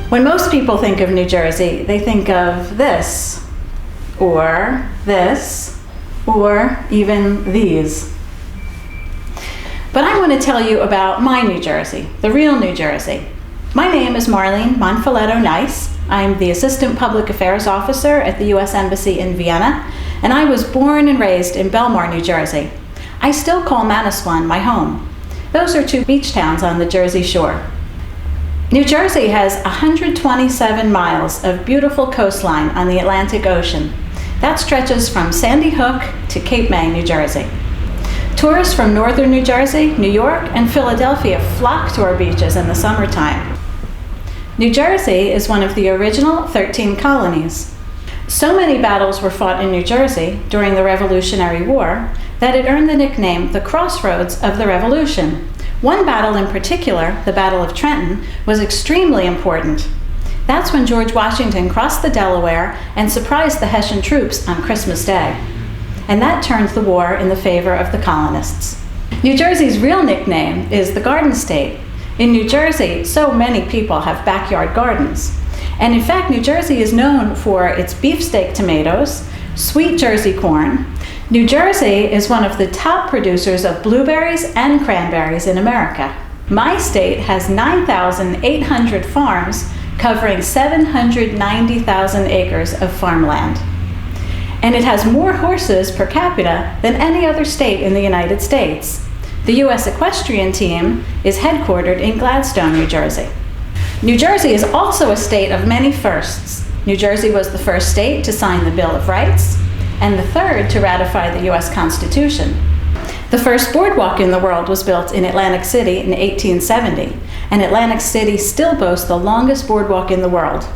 When most people think of New Jersey, they think of this, or even these. But I want to tell you about my New Jersey, the real New Jersey. My name is Marlene Monfiletto Nice. I'm the Assistant Public Affairs Officer at the U.S. Embassy in Vienna, and I was born and raised in Belmar, New Jersey. I still call Manasquan my home. Those are two beach towns on the Jersey Shore. New Jersey has 127 miles of beautiful coastline on the Atlantic Ocean. That stretches from Sandy Hook to Cape May, New Jersey. Tourists from northern New Jersey, New York, and Philadelphia flock to our beaches in the summertime. New Jersey is one of the original 13 colonies. So many battles were fought in New Jersey during the Revolutionary War that it earned the nickname the Crossroads of the Revolution. One battle in particular, the Battle of Trenton, was extremely important. That's when George Washington crossed the Delaware and surprised the Hessian troops on Christmas Day. And that turned the war in the favor of the colonists. New Jersey's real nickname is the Garden State. In New Jersey, so many people have backyard gardens. And in fact, New Jersey is known for its beefsteak tomatoes, sweet Jersey corn. New Jersey is one of the top producers of blueberries and cranberries in America. My state has 9,800 farms covering 790,000 acres of farmland. And it has more horses per capita than any other state in the United States. The U.S. equestrian team is headquartered in Gladstone, New Jersey. New Jersey is also a state of many firsts. New Jersey was the first state to sign the Bill of Rights and the third to ratify the U.S. Constitution. The first boardwalk in the world was built in Atlantic City in 1870, and Atlantic City still boasts the longest boardwalk in the world.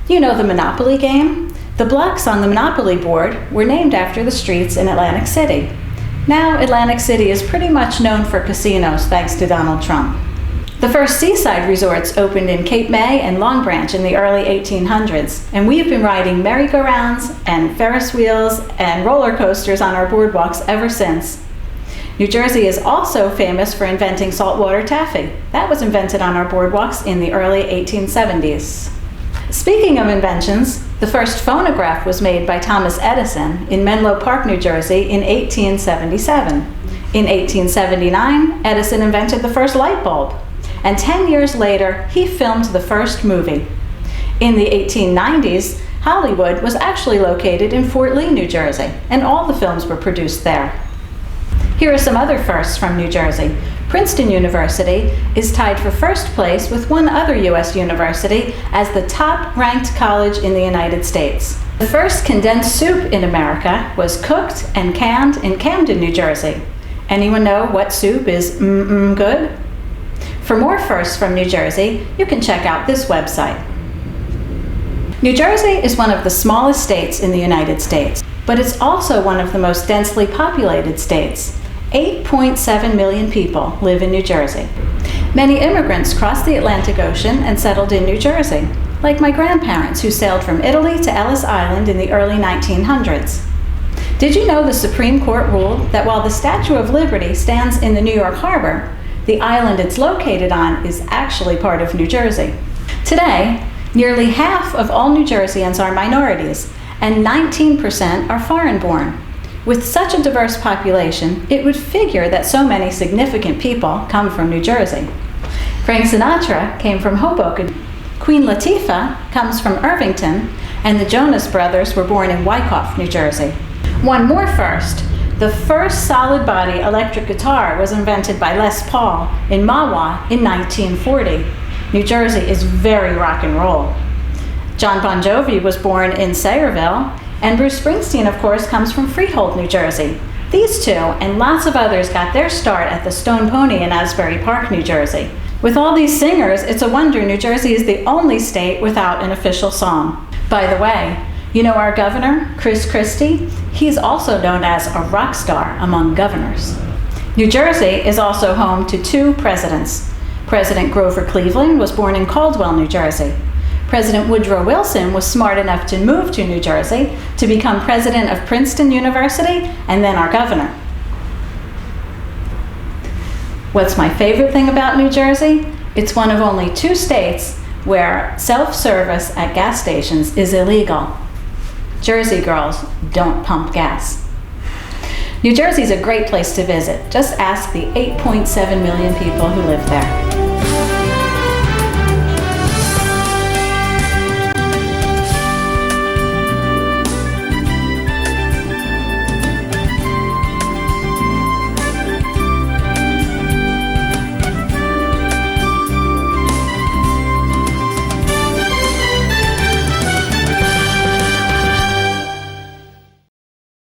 You know the Monopoly game? The blocks on the Monopoly board were named after the streets in Atlantic City. Now, Atlantic City is pretty much known for casinos thanks to Donald Trump. The first seaside resorts opened in Cape May and Long Branch in the early 1800s, and we've been riding merry-go-rounds and Ferris wheels and roller coasters on our boardwalks ever since. New Jersey is also famous for inventing saltwater taffy. That was invented on our boardwalks in the early 1870s. Speaking of inventions, the first phonograph was made by Thomas Edison in Menlo Park, New Jersey in 1877. In 1879, Edison invented the first light bulb, and 10 years later, he filmed the first movie. In the 1890s, Hollywood was actually located in Fort Lee, New Jersey, and all the films were produced there. Here are some other firsts from New Jersey. Princeton University is tied for first place with one other U.S. university as the top-ranked college in the United States. The first condensed soup in America was cooked and canned in Camden, New Jersey. Anyone know what soup is good? For more firsts from New Jersey, you can check out this website. New Jersey is one of the smallest states in the United States, but it's also one of the most densely populated states. 8.7 million people live in New Jersey. Many immigrants crossed the Atlantic Ocean and settled in New Jersey, like my grandparents who sailed from Italy to Ellis Island in the early 1900s. Did you know the Supreme Court ruled that while the Statue of Liberty stands in the New York Harbor, the island it's located on is actually part of New Jersey? Today, nearly half of all New Jerseyans are minorities, and 19% are foreign-born. With such a diverse population, it would figure that so many significant people come from New Jersey. Frank Sinatra came from Hoboken. Queen Latifah comes from Irvington, and the Jonas Brothers were born in Wyckoff, New Jersey. One more first. The first solid-body electric guitar was invented by Les Paul in Mahwah in 1940. New Jersey is very rock and roll. John Bon Jovi was born in Sayreville, and Bruce Springsteen, of course, comes from Freehold, New Jersey. These two and lots of others got their start at the Stone Pony in Asbury Park, New Jersey. With all these singers, it's a wonder New Jersey is the only state without an official song. By the way, you know our governor, Chris Christie? He's also known as a rock star among governors. New Jersey is also home to two presidents. President Grover Cleveland was born in Caldwell, New Jersey. President Woodrow Wilson was smart enough to move to New Jersey to become president of Princeton University and then our governor. What's my favorite thing about New Jersey? It's one of only two states where self-service at gas stations is illegal. Jersey girls don't pump gas. New Jersey is a great place to visit. Just ask the 8.7 million people who live there.